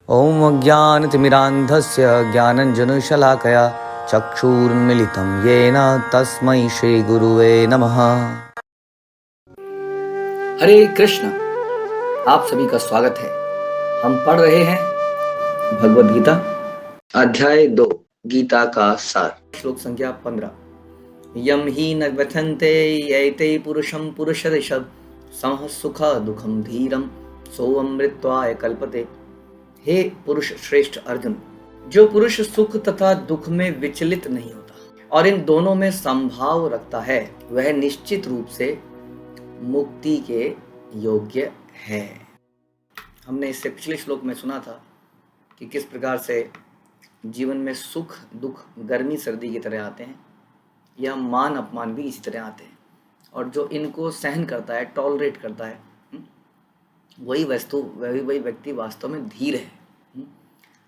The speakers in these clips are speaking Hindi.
ॐ अज्ञानतिमिरान्धस्य ज्ञानञ्जनशलाकया चक्षुरुन्मीलितं येन तस्मै श्रीगुरुवे नमः। हरे कृष्ण। आप सभी का स्वागत है। हम पढ़ रहे हैं भगवद गीता अध्याय 2 गीता का सार, श्लोक संख्या 15। यम ही न व्यथन्ते यैते पुरुषं पुरुषर्षभ समः सुख दुखम धीरम सोऽमृत्वाय कल्पते। हे पुरुष श्रेष्ठ अर्जुन, जो पुरुष सुख तथा दुख में विचलित नहीं होता और इन दोनों में संभाव रखता है, वह निश्चित रूप से मुक्ति के योग्य है। हमने इससे पिछले श्लोक में सुना था कि किस प्रकार से जीवन में सुख दुख गर्मी सर्दी की तरह आते हैं, या मान अपमान भी इसी तरह आते हैं, और जो इनको सहन करता है, टॉलरेट करता है, वही व्यक्ति वास्तव में धीर है।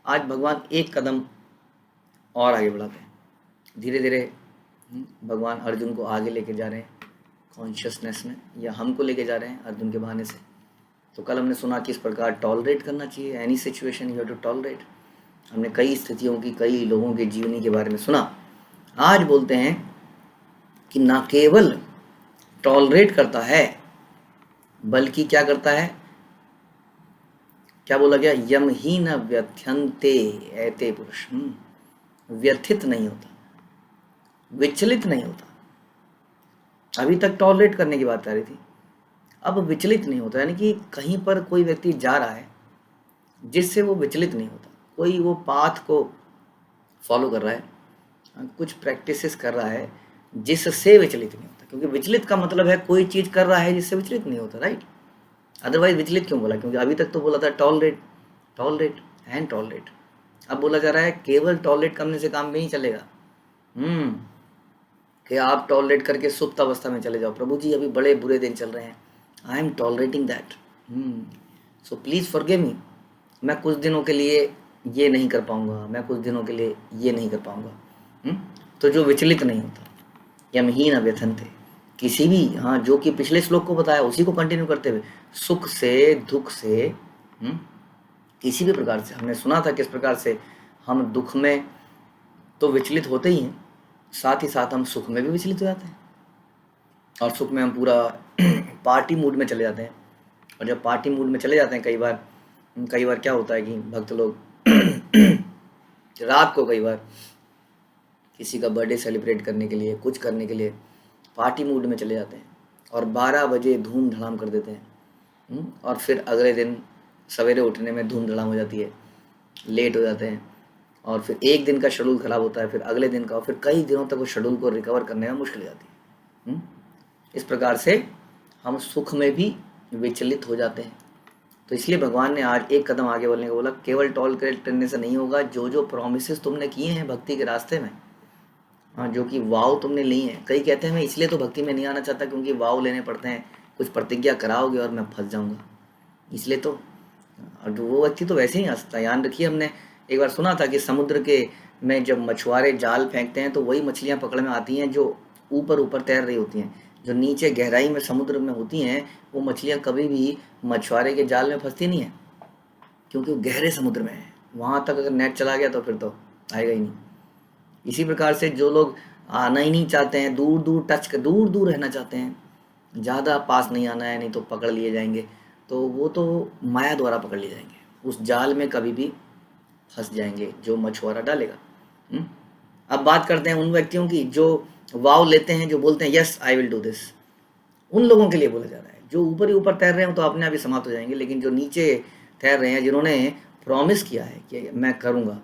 आज भगवान एक कदम और आगे बढ़ाते हैं। धीरे धीरे भगवान अर्जुन को आगे लेके जा रहे हैं कॉन्शियसनेस में, या हमको लेके जा रहे हैं अर्जुन के बहाने से। तो कल हमने सुना किस प्रकार टॉलरेट करना चाहिए, any situation you have to tolerate. हमने कई स्थितियों की, कई लोगों के जीवनी के बारे में सुना। आज बोलते हैं कि ना केवल टॉलरेट करता है, बल्कि क्या करता है, क्या बोला गया, यम ही न व्यथ्यन्ते ऐते पुरुष, व्यथित नहीं होता, विचलित नहीं होता। अभी तक टॉलरेट करने की बात आ रही थी, अब विचलित नहीं होता, यानी कि कहीं पर कोई व्यक्ति जा रहा है जिससे वो विचलित नहीं होता, कोई वो पाथ को फॉलो कर रहा है, कुछ प्रैक्टिसेस कर रहा है जिससे विचलित नहीं होता। क्योंकि विचलित का मतलब है कोई चीज़ कर रहा है जिससे विचलित नहीं होता, राइट। अदरवाइज विचलित क्यों बोला? क्योंकि अभी तक तो बोला था टॉलरेट टॉलरेट एंड टॉलरेट। अब बोला जा रहा है केवल टॉलरेट करने से काम नहीं चलेगा। कि आप टॉलरेट करके सुप्त अवस्था में चले जाओ, प्रभु जी अभी बड़े बुरे दिन चल रहे हैं, I am tolerating that, so please forgive me. मैं कुछ दिनों के लिए ये नहीं कर पाऊंगा, मैं कुछ दिनों के लिए ये नहीं कर पाऊंगा। तो जो विचलित नहीं होता, यमहीन व्यथन्ते, किसी भी, हाँ, जो कि पिछले श्लोक को बताया उसी को कंटिन्यू करते हुए, सुख से दुख से, किसी भी प्रकार से। हमने सुना था किस प्रकार से हम दुख में तो विचलित होते ही हैं, साथ ही साथ हम सुख में भी विचलित हो जाते हैं, और सुख में हम पूरा पार्टी मूड में चले जाते हैं। और जब पार्टी मूड में चले जाते हैं, कई बार क्या होता है कि भक्त लोग रात को कई बार किसी का बर्थडे सेलिब्रेट करने के लिए, कुछ करने के लिए पार्टी मूड में चले जाते हैं, और 12 बजे धूम धड़ाम कर देते हैं, और फिर अगले दिन सवेरे उठने में धूम धड़ाम हो जाती है, लेट हो जाते हैं, और फिर एक दिन का शेड्यूल ख़राब होता है, फिर अगले दिन का, और फिर कई दिनों तक उस शेड्यूल को रिकवर करने में मुश्किल हो जाती है। इस प्रकार से हम सुख में भी विचलित हो जाते हैं। तो इसलिए भगवान ने आज एक कदम आगे बढ़ने को बोला। केवल टॉलरेट करने से नहीं होगा, जो प्रोमिसेस तुमने किए हैं भक्ति के रास्ते में, हाँ, जो कि वाव तुमने ली हैं। कई कहते हैं मैं इसलिए तो भक्ति में नहीं आना चाहता क्योंकि वाव लेने पड़ते हैं, कुछ प्रतिज्ञा कराओगे और मैं फंस जाऊंगा, इसलिए तो। और वो व्यक्ति तो वैसे ही आ सकता है। याद रखिए, हमने एक बार सुना था कि समुद्र के में जब मछुआरे जाल फेंकते हैं तो वही मछलियाँ पकड़ में आती हैं जो ऊपर तैर रही होती हैं। जो नीचे गहराई में समुद्र में होती हैं वो मछलियाँ कभी भी मछुआरे के जाल में फंसती नहीं है, क्योंकि वो गहरे समुद्र में है। वहाँ तक अगर नेट चला गया तो फिर तो आएगा ही नहीं। इसी प्रकार से जो लोग आना ही नहीं चाहते हैं, दूर दूर रहना चाहते हैं, ज़्यादा पास नहीं आना है, नहीं तो पकड़ लिए जाएंगे, तो वो तो माया द्वारा पकड़ लिए जाएंगे, उस जाल में कभी भी फंस जाएंगे जो मछुआरा डालेगा। अब बात करते हैं उन व्यक्तियों की जो वाव लेते हैं, जो बोलते हैं yes I will do this. उन लोगों के लिए बोला जा रहा है। जो ऊपर ही ऊपर तैर रहे हैं तो अपने आप ही समाप्त हो जाएंगे, लेकिन जो नीचे तैर रहे हैं, जिन्होंने प्रॉमिस किया है कि मैं करूँगा,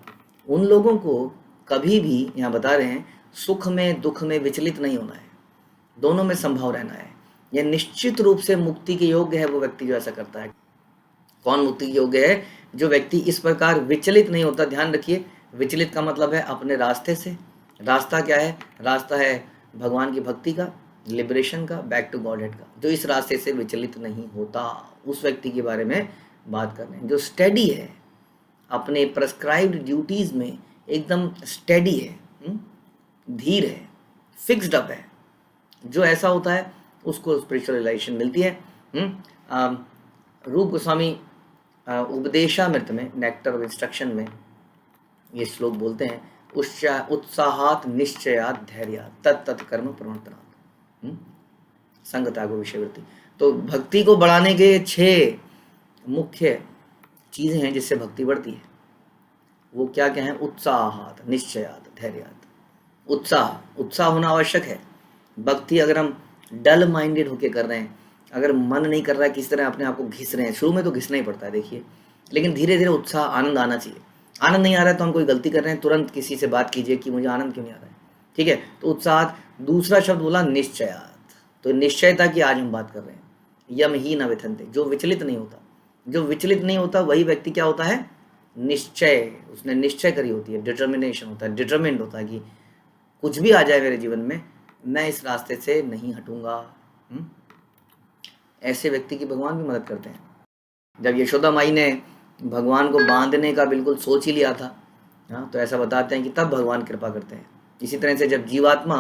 उन लोगों को कभी भी, यहाँ बता रहे हैं, सुख में दुख में विचलित नहीं होना है, दोनों में संभव रहना है। यह निश्चित रूप से मुक्ति के योग्य है वो व्यक्ति जो ऐसा करता है। कौन मुक्ति के योग्य है? जो व्यक्ति इस प्रकार विचलित नहीं होता। ध्यान रखिए, विचलित का मतलब है अपने रास्ते से। रास्ता क्या है? रास्ता है भगवान की भक्ति का, लिबरेशन का, बैक टू गॉड हेड का। जो इस रास्ते से विचलित नहीं होता, उस व्यक्ति के बारे में बात कर रहे हैं। जो स्टेडी है, अपने प्रेस्क्राइब्ड ड्यूटीज़ में एकदम स्टेडी है, धीर है, फिक्स्ड अप है, जो ऐसा होता है उसको स्पिरिचुअल रियलाइजेशन मिलती है। रूप गोस्वामी उपदेशामृत में, नेक्टर ऑफ इंस्ट्रक्शन में ये श्लोक बोलते हैं, उत्साहात निश्चयात धैर्यात तत्त कर्म प्रवर्तनात्, संग त्यागो विषयवृत्ति। तो भक्ति को बढ़ाने के 6 मुख्य चीज़ें हैं जिससे भक्ति बढ़ती है। वो क्या क्या है? उत्साहात निश्चयात धैर्यात। उत्साह होना आवश्यक है। भक्ति अगर हम डल माइंडेड होके कर रहे हैं, अगर मन नहीं कर रहा है, किस तरह अपने आप को घिस रहे हैं, शुरू में तो घिसना ही पड़ता है देखिए, लेकिन धीरे धीरे उत्साह, आनंद आना चाहिए। आनंद नहीं आ रहा है तो हम कोई गलती कर रहे हैं, तुरंत किसी से बात कीजिए कि मुझे आनंद क्यों नहीं आ रहा है, ठीक है। तो उत्साह। दूसरा शब्द बोला निश्चयात, तो निश्चयता की आज हम बात कर रहे हैं। यम ही न विथनते, जो विचलित नहीं होता। जो विचलित नहीं होता वही व्यक्ति क्या होता है? निश्चय, उसने निश्चय करी होती है, डिटर्मिनेशन होता है, डिटरमिन्ड होता है कि कुछ भी आ जाए मेरे जीवन में, मैं इस रास्ते से नहीं हटूंगा। ऐसे व्यक्ति की भगवान भी मदद करते हैं। जब यशोदा माई ने भगवान को बांधने का बिल्कुल सोच ही लिया था, हाँ, तो ऐसा बताते हैं कि तब भगवान कृपा करते हैं। इसी तरह से जब जीवात्मा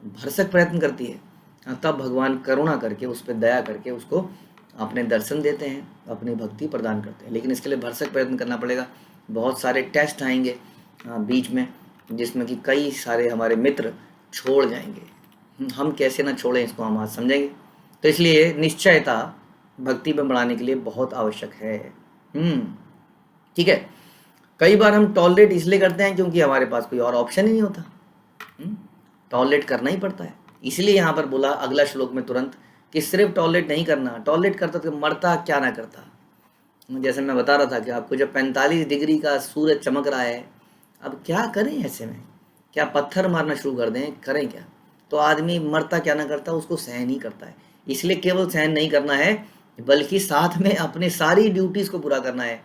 भरसक प्रयत्न करती है, हाँ, तब भगवान करुणा करके, उस पर दया करके उसको अपने दर्शन देते हैं, अपनी भक्ति प्रदान करते हैं। लेकिन इसके लिए भरसक प्रयत्न करना पड़ेगा। बहुत सारे टेस्ट आएंगे बीच में, जिसमें कि कई सारे हमारे मित्र छोड़ जाएंगे। हम कैसे ना छोड़ें, इसको हम आज समझेंगे। तो इसलिए निश्चयता भक्ति में बढ़ाने के लिए बहुत आवश्यक है। ठीक है। कई बार हम टॉलरेट इसलिए करते हैं क्योंकि हमारे पास कोई और ऑप्शन ही नहीं होता, टॉलरेट करना ही पड़ता है। इसलिए यहाँ पर बोला अगला श्लोक में तुरंत कि सिर्फ टॉलरेट नहीं करना, टॉलरेट करता तो मरता क्या ना करता। जैसे मैं बता रहा था कि आपको जब 45 डिग्री का सूरज चमक रहा है, अब क्या करें ऐसे में? क्या पत्थर मारना शुरू कर दें? करें क्या? तो आदमी मरता क्या ना करता, उसको सहन ही करता है। इसलिए केवल सहन नहीं करना है, बल्कि साथ में अपने सारी ड्यूटीज को पूरा करना है।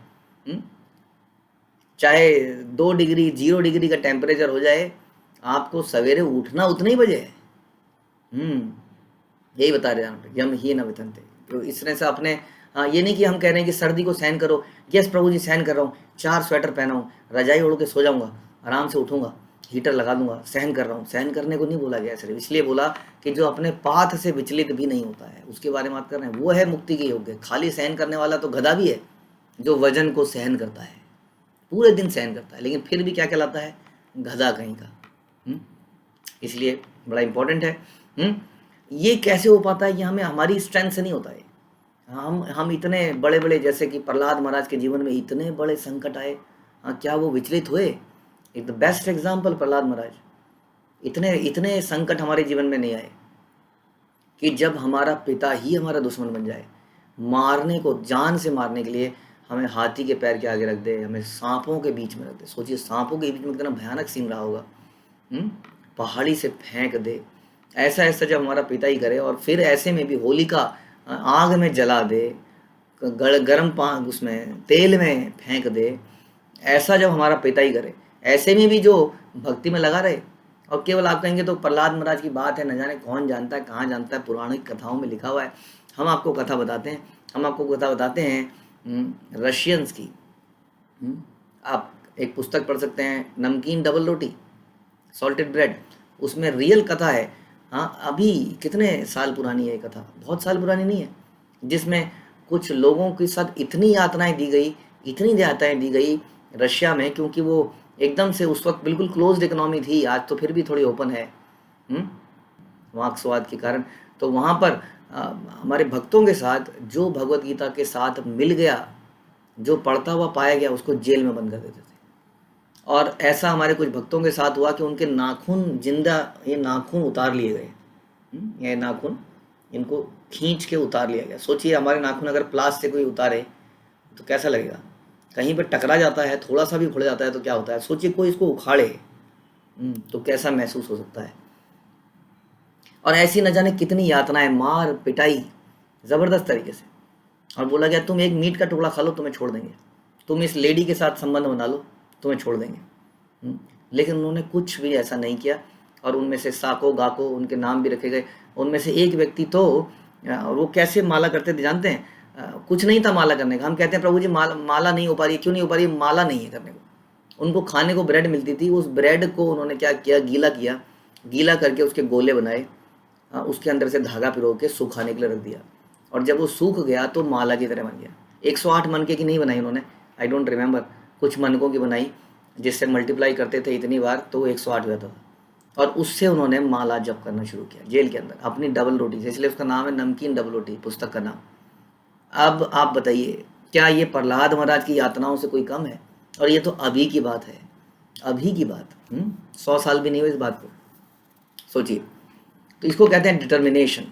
चाहे 2 डिग्री 0 डिग्री का टेम्परेचर हो जाए, आपको सवेरे उठना उतने ही बजे है। यही बता रहे हैं, यम ही न वितनते। तो इस तरह से अपने, ये नहीं कि हम कह रहे हैं कि सर्दी को सहन करो। यस प्रभु जी सहन कर रहा हूँ, 4 स्वेटर पहना हूँ, रजाई ओढ़ के सो जाऊंगा, आराम से उठूंगा, हीटर लगा दूंगा, सहन कर रहा हूँ। सहन करने को नहीं बोला गया, सिर्फ इसलिए बोला कि जो अपने पाथ से विचलित भी नहीं होता है, उसके बारे में बात कर रहे हैं। वो है मुक्ति के योग्य। खाली सहन करने वाला तो गधा भी है, जो वजन को सहन करता है, पूरे दिन सहन करता है, लेकिन फिर भी क्या कहलाता है? गधा कहीं का। इसलिए बड़ा इंपॉर्टेंट है। ये कैसे हो पाता है? ये हमें हमारी स्ट्रेंथ से नहीं होता है। हम इतने बड़े बड़े, जैसे कि प्रहलाद महाराज के जीवन में इतने बड़े संकट आए, क्या वो विचलित हुए? एक द बेस्ट एग्जाम्पल प्रहलाद महाराज। इतने संकट हमारे जीवन में नहीं आए कि जब हमारा पिता ही हमारा दुश्मन बन जाए, मारने को, जान से मारने के लिए हमें हाथी के पैर के आगे रख दे, हमें सांपों के बीच में रख दे। सोचिए सांपों के बीच में कितना भयानक सीन रहा होगा। पहाड़ी से फेंक दे, ऐसा जब हमारा पिता ही करे, और फिर ऐसे में भी होलिका आग में जला दे, गर्म उसमें तेल में फेंक दे, ऐसा जब हमारा पिता ही करे, ऐसे में भी जो भक्ति में लगा रहे। और केवल आप कहेंगे तो प्रहलाद महाराज की बात है, न जाने कौन जानता है, कहाँ जानता है, पौराणिक कथाओं में लिखा हुआ है। हम आपको कथा बताते हैं रशियंस की। आप एक पुस्तक पढ़ सकते हैं, नमकीन डबल रोटी, सॉल्टेड ब्रेड। उसमें रियल कथा है। अभी कितने साल पुरानी है ये कथा, बहुत साल पुरानी नहीं है, जिसमें कुछ लोगों के साथ इतनी यातनाएं दी गई रशिया में, क्योंकि वो एकदम से उस वक्त बिल्कुल क्लोज्ड इकोनॉमी थी। आज तो फिर भी थोड़ी ओपन है मार्क्सवाद के कारण। तो वहाँ पर हमारे भक्तों के साथ जो भगवत गीता के साथ मिल गया, जो पढ़ता हुआ पाया गया, उसको जेल में बंद कर देते थे। और ऐसा हमारे कुछ भक्तों के साथ हुआ कि उनके नाखून, ये नाखून उतार लिए गए। ये नाखून इनको खींच के उतार लिया गया। सोचिए हमारे नाखून अगर प्लास से कोई उतारे तो कैसा लगेगा? कहीं पर टकरा जाता है, थोड़ा सा भी उखड़ जाता है तो क्या होता है? सोचिए कोई इसको उखाड़े तो कैसा महसूस हो सकता है। और ऐसी न जाने कितनी यातनाएं, मार पिटाई ज़बरदस्त तरीके से। और बोला गया तुम एक मीट का टुकड़ा खा लो, तुम्हें छोड़ देंगे, तुम इस लेडी के साथ संबंध बना लो, तुम्हें छोड़ देंगे। लेकिन उन्होंने कुछ भी ऐसा नहीं किया। और उनमें से साको गाको उनके नाम भी रखे गए। उनमें से एक व्यक्ति तो वो कैसे माला करते थे जानते हैं? कुछ नहीं था माला करने का। हम कहते हैं प्रभु जी माला नहीं हो पा रही, क्यों नहीं हो पा रही? माला नहीं है करने को। उनको खाने को ब्रेड मिलती थी, उस ब्रेड को उन्होंने क्या किया? गीला करके उसके गोले बनाए, उसके अंदर से धागा पिरो के सुखाने के लिए रख दिया। और जब वो सूख गया तो माला की तरह बन गया। 108 मनके की नहीं बनाई उन्होंने, आई डोंट रिमेंबर, कुछ मनकों की बनाई जिससे मल्टीप्लाई करते थे इतनी बार तो वो 108 हो जाता था। और उससे उन्होंने माला जप करना शुरू किया जेल के अंदर अपनी डबल रोटी से, इसलिए उसका नाम है नमकीन डबल रोटी, पुस्तक का नाम। अब आप बताइए क्या ये प्रहलाद महाराज की यातनाओं से कोई कम है? और ये तो अभी की बात है, अभी की बात, 100 साल भी नहीं हुए इस बात को, सोचिए। तो इसको कहते हैं डिटर्मिनेशन।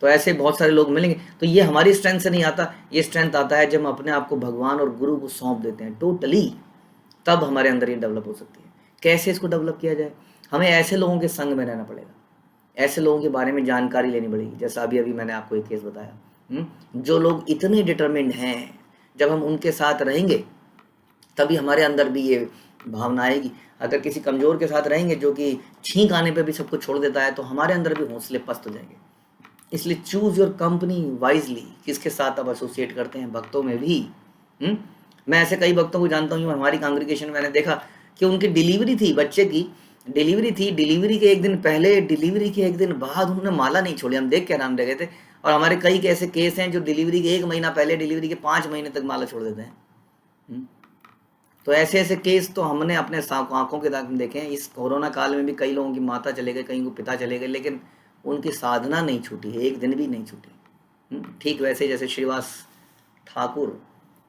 तो ऐसे बहुत सारे लोग मिलेंगे। तो ये हमारी स्ट्रेंथ से नहीं आता, ये स्ट्रेंथ आता है जब हम अपने आप को भगवान और गुरु को सौंप देते हैं टोटली, तब हमारे अंदर ये डेवलप हो सकती है। कैसे इसको डेवलप किया जाए? हमें ऐसे लोगों के संग में रहना पड़ेगा, ऐसे लोगों के बारे में जानकारी लेनी पड़ेगी। जैसा अभी मैंने आपको एक केस बताया, जो लोग इतने डिटर्मिन्ड हैं, जब हम उनके साथ रहेंगे तभी हमारे अंदर भी ये भावना आएगी। अगर किसी कमज़ोर के साथ रहेंगे जो कि छींक आने पे भी सब कुछ छोड़ देता है, तो हमारे अंदर भी हौसले पस्त हो जाएंगे। इसलिए चूज़ योर कंपनी वाइजली, किसके साथ आप एसोसिएट करते हैं। भक्तों में भी मैं ऐसे कई भक्तों को जानता हूँ, हमारी कांग्रेगेशन में मैंने देखा कि उनकी डिलीवरी थी, बच्चे की डिलीवरी थी, डिलीवरी के एक दिन पहले, डिलीवरी के एक दिन बाद उन्होंने माला नहीं छोड़ी। हम देख के हैरान रह गए थे। और हमारे कई ऐसे केस हैं जो डिलीवरी के 1 महीना पहले, डिलीवरी के 5 महीने तक माला छोड़ देते हैं। तो ऐसे ऐसे केस तो हमने अपने आंखों के दाग में देखे हैं। इस कोरोना काल में भी कई लोगों की माता चले गए, कई को पिता चले गए, लेकिन उनकी साधना नहीं छूटी, एक दिन भी नहीं छूटी। ठीक वैसे जैसे श्रीवास ठाकुर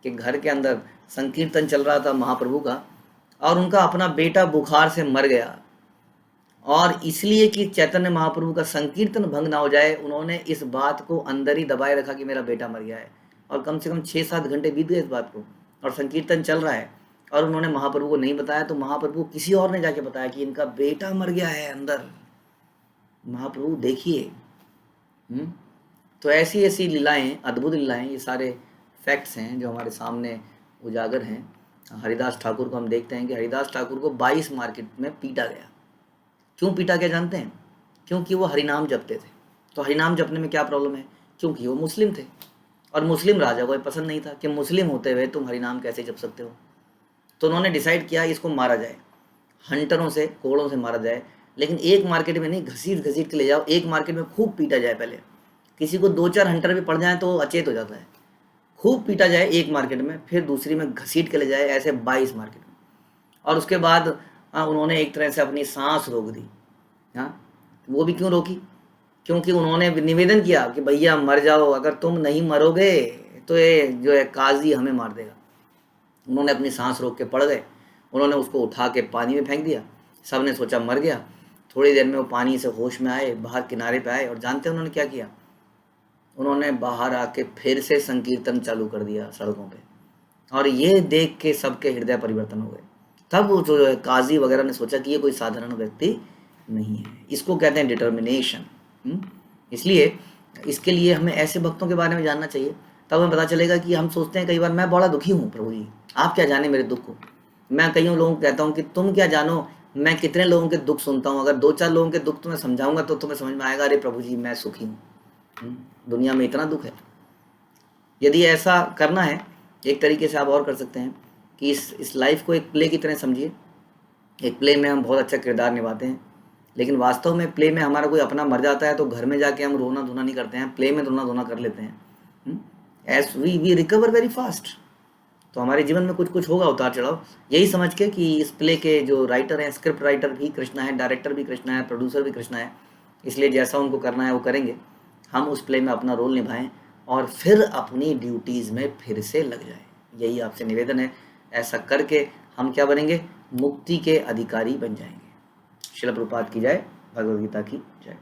के घर के अंदर संकीर्तन चल रहा था महाप्रभु का, और उनका अपना बेटा बुखार से मर गया, और इसलिए कि चैतन्य महाप्रभु का संकीर्तन भंग ना हो जाए, उन्होंने इस बात को अंदर ही दबाए रखा कि मेरा बेटा मर गया है। और कम से कम 6-7 घंटे बीत गए इस बात को, और संकीर्तन चल रहा है, और उन्होंने महाप्रभु को नहीं बताया। तो महाप्रभु को किसी और ने जाके बताया कि इनका बेटा मर गया है अंदर। महाप्रभु देखिए। तो ऐसी ऐसी लीलाएं, अद्भुत लीलाएं, ये सारे फैक्ट्स हैं जो हमारे सामने उजागर हैं। हरिदास ठाकुर को हम देखते हैं कि हरिदास ठाकुर को 22 मार्केट में पीटा गया। क्यों पीटा गया जानते हैं? क्योंकि वो हरिनाम जपते थे। तो हरिनाम जपने में क्या प्रॉब्लम है? क्योंकि वो मुस्लिम थे, और मुस्लिम राजा को पसंद नहीं था कि मुस्लिम होते हुए तुम हरिनाम कैसे जप सकते हो। तो उन्होंने डिसाइड किया इसको मारा जाए, हंटरों से, कोड़ों से मारा जाए। लेकिन एक मार्केट में नहीं, घसीट घसीट के ले जाओ, एक मार्केट में खूब पीटा जाए। पहले किसी को 2-4 हंटर भी पड़ जाए तो अचेत हो जाता है। खूब पीटा जाए एक मार्केट में, फिर दूसरी में घसीट के ले जाए, ऐसे 22 मार्केट में। और उसके बाद उन्होंने एक तरह से अपनी सांस रोक दी। वो भी क्यों रोकी? क्योंकि उन्होंने निवेदन किया कि भैया मर जाओ, अगर तुम नहीं मरोगे तो ये जो है काजी हमें मार देगा। उन्होंने अपनी सांस रोक के पड़ गए, उन्होंने उसको उठा के पानी में फेंक दिया। सब ने सोचा मर गया। थोड़ी देर में वो पानी से होश में आए, बाहर किनारे पे आए, और जानते हैं उन्होंने क्या किया? उन्होंने बाहर आके फिर से संकीर्तन चालू कर दिया सड़कों पे, और ये देख के सबके हृदय परिवर्तन हो गए। तब वो जो है काजी वगैरह ने सोचा कि ये कोई साधारण व्यक्ति नहीं है। इसको कहते हैं डिटर्मिनेशन। इसलिए इसके लिए हमें ऐसे भक्तों के बारे में जानना चाहिए, तब हमें पता चलेगा कि हम सोचते हैं कई बार मैं बड़ा दुखी हूँ, प्रभु जी आप क्या जाने मेरे दुख को। मैं कईयों लोगों को कहता हूँ कि तुम क्या जानो मैं कितने लोगों के दुख सुनता हूँ। अगर 2-4 लोगों के दुख तुम्हें समझाऊंगा तो तुम्हें समझ में आएगा, अरे प्रभु जी मैं सुखी हूँ, दुनिया में इतना दुख है। यदि ऐसा करना है, एक तरीके से आप और कर सकते हैं कि इस लाइफ को एक प्ले की तरह समझिए। एक प्ले में हम बहुत अच्छा किरदार निभाते हैं, लेकिन वास्तव में प्ले में हमारा कोई अपना मर जाता है तो घर में जाके हम रोना धोना नहीं करते हैं, प्ले में रोना धोना कर लेते हैं। As we recover very fast. तो हमारे जीवन में कुछ कुछ होगा उतार चढ़ाव, यही समझ के कि इस प्ले के जो राइटर हैं, स्क्रिप्ट राइटर भी कृष्णा है, डायरेक्टर भी कृष्णा है, प्रोड्यूसर भी कृष्णा है। इसलिए जैसा उनको करना है वो करेंगे, हम उस प्ले में अपना रोल निभाएं और फिर अपनी ड्यूटीज़ में फिर से लग जाएं। यही आपसे निवेदन है। ऐसा करके हम क्या बनेंगे? मुक्ति के अधिकारी बन जाएंगे। श्रील प्रभुपाद की जय, भगवद गीता की जय।